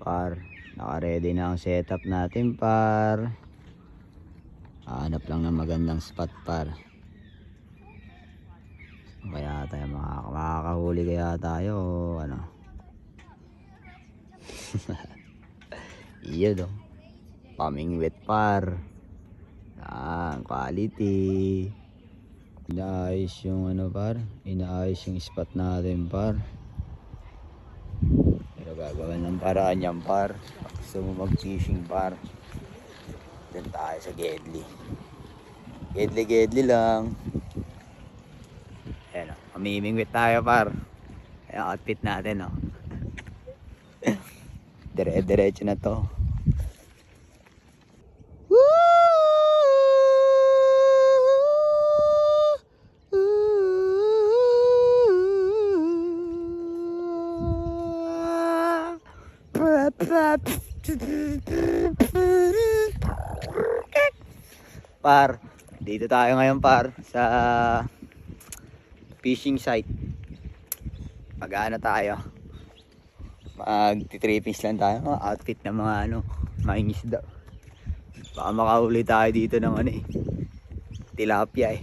Par, naka-ready na ang setup natin par. Hanap lang ng magandang spot par. Kaya tayo makakahuli kaya tayo ano. Iyon oh. Pamingwit par. Yan, quality. Inaayos yung ano par. Inaayos yung spot natin par. Pero gagawin ng paraan yan par. Gusto mo mag-fishing par. Doon tayo sa Gedli. Gedli lang. Ayan o, mamimingwit tayo par. Ayan outfit natin o. Dire-diretso na to. Par, dito tayo ngayon par sa fishing site. Mag-ano tayo, mag-trippings lang tayo, mga outfit ng mga ano, mangingisda. Baka makahuli tayo dito ng ano eh, tilapia eh.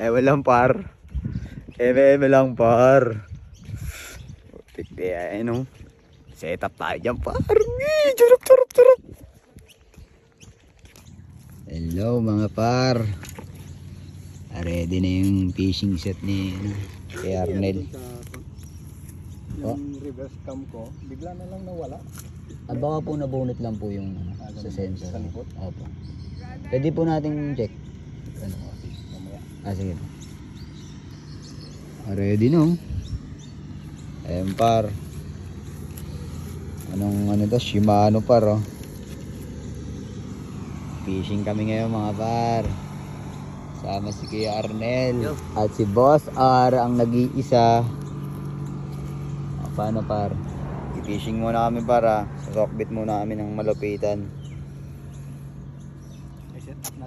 Ewan lang par, eme lang par. Kaya ano, set up tayo dyan par. Charap. Hello mga par. Ready na yung fishing set ni kay Arnel. Yung reverse cam ko, bigla na lang nawala. Baka po nabunot lang po yung sa sensor. Sa likod? Opo. Pwede po natin check. Ano? Sige. Ready no? Ayan par. Anong ano to? Shimano par oh. Fishing kami ngayon mga par. Sama si Kuya Arnel. At si Boss R ang nag-iisa. Paano par? I-fishing muna kami para rockbit muna kami ng malupitan.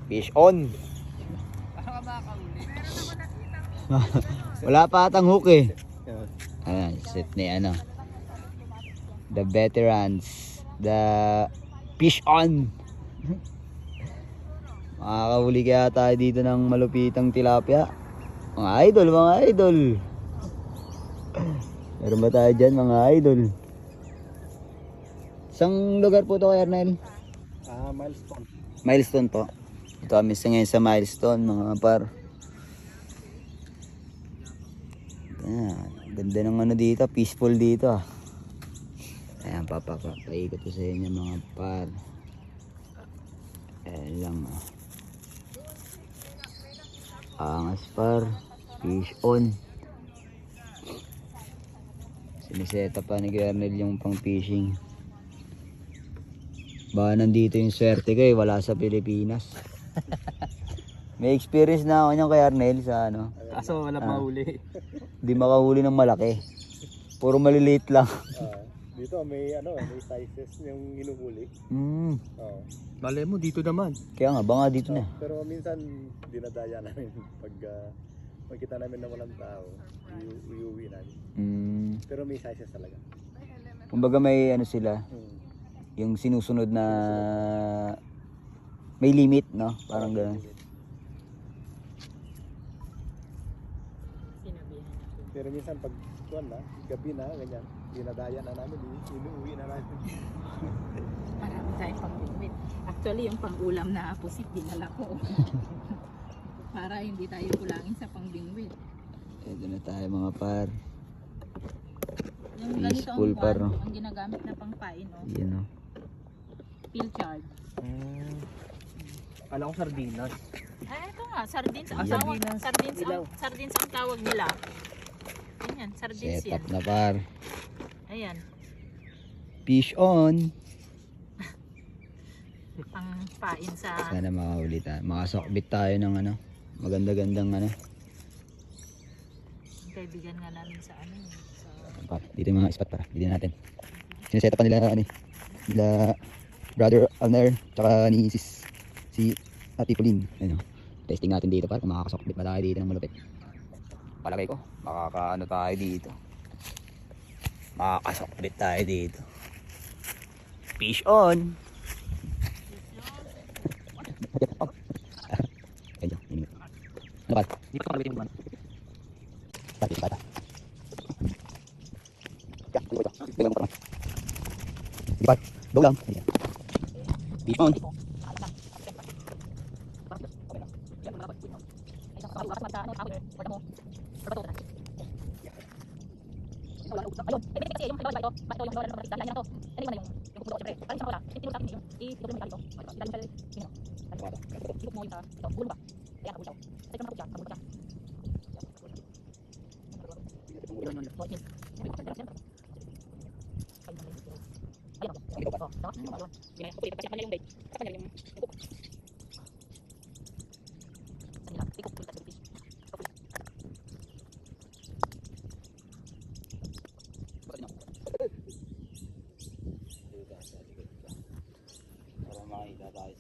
Fish on. Wala pa atang hook eh. Ayan, set ni ano. The veterans. The fish on. Makakahuli kaya tayo dito ng malupitang tilapia. Mga idol. Meron ba tayo dyan mga idol? Isang lugar po to kay Arnel? Milestone. Milestone po. Ito kami ngayon sa Milestone mga par. Ayan, ganda ng ano dito, peaceful dito ah. Ayan, paikot ko sa inyo mga par. Ayan lang ah. Angas par, fish on. Siniseta pa ni Gernel yung pang fishing. Baka nandito yung swerte ko eh, wala sa Pilipinas. May experience na ako niyan kay Arnel sa ano. Kaso wala mahuli. Di makahuli ng malaki. Puro maliliit lang. Dito may may sizes yung hinuhuli. Malay mo dito naman. Kaya nga, baka dito na. Pero minsan dinadaya namin pag makita namin na walang tao, iuwi namin. Pero may sizes talaga. Kumbaga may ano sila, yung sinusunod na may limit, no? Parang gano'n. Pero minsan pag gabi na, ganyan, dinadaya na namin, inuwi na namin. Marami tayong pang-bingwit. Actually, yung pang-ulam na pusit, dinala ko. Para hindi tayo kulangin sa pang-bingwit. Ito na tayo mga par. Yung ganito Peaceful ang par, pan, no? ang ginagamit na pang-pain, no? Yan no. Pilchard. Kala ko sardinas. Ay, ito nga, sardines ang Yan. tawag. Ilaw. Sardines ang tawag nila. Ayan, sardines Set yan. up na par. Ayan, Fish on. pang-pain sa... Sana makahuli tayo. Makasokbit tayo ng ano. Maganda-gandang ano. Kaibigan nga namin sa ano. Sa... Dito yung mga spot para. Dito natin. Sineset up pa nila ano. Nila brother Alner. Tsaka ni si Ate Pauline. Ano. Testing natin dito para kung makakasokbit ba tayo dito ng malupit. Palagay ko. Makakaano tayo dito. Makakasokbit tayo dito. Fish on! Ayun, inimit. Ano ba? Di pa ito kalawit yung buwan. Pati, pata. Ya, ito, ito. Bilang mo pa naman. Sige pa, go lang. Ayan. Fish on! Para makita tayo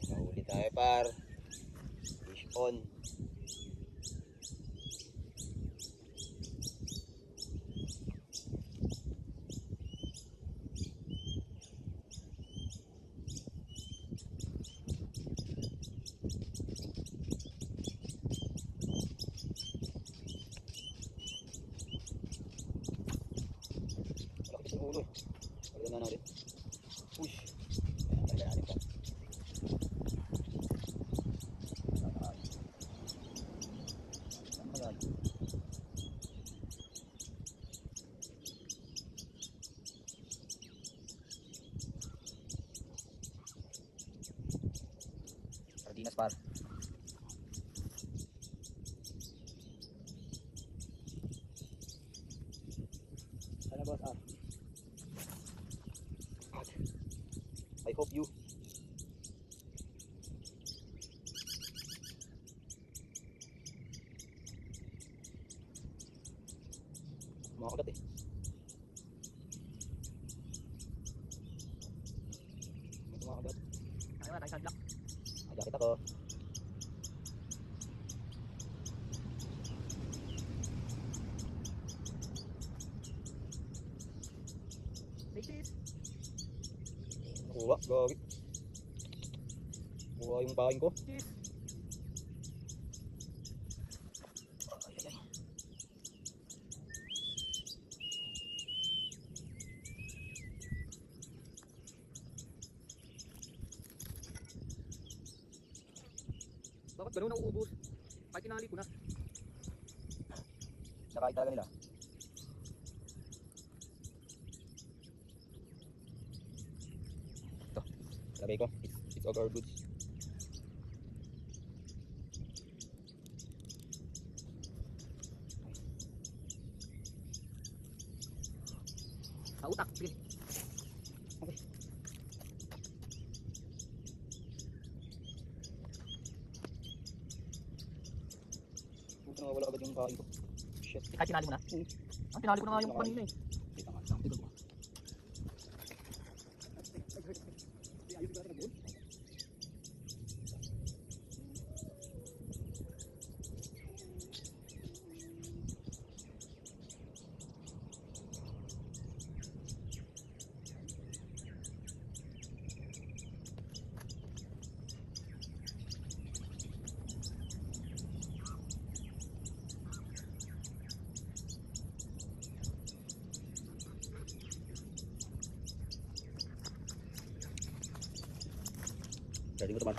sa mahuli tayo par. Fish on. Malaki sa ulo. Pagdan na natin. Push. Ayan, pagdan natin pa. Sardinas par. Sana boss ah. I hope you. Mga kagat eh. Mga kagat. Ay, wala tayo sa block. Agakit ako. Kuha, gawin. Kuha yung pain ko. Bakit ganun ang uubos? Kahit tinali ko na. Nakain talaga nila. Ito, lagay ko. It's all our goods. Sa utak. Sige. Okay. Buti na wala agad yung kain ko. Shit. Kahit tinali mo na. Ang tinali ko na nga yung kanina eh. Kita nga. Tignan mo. Ready ko naman.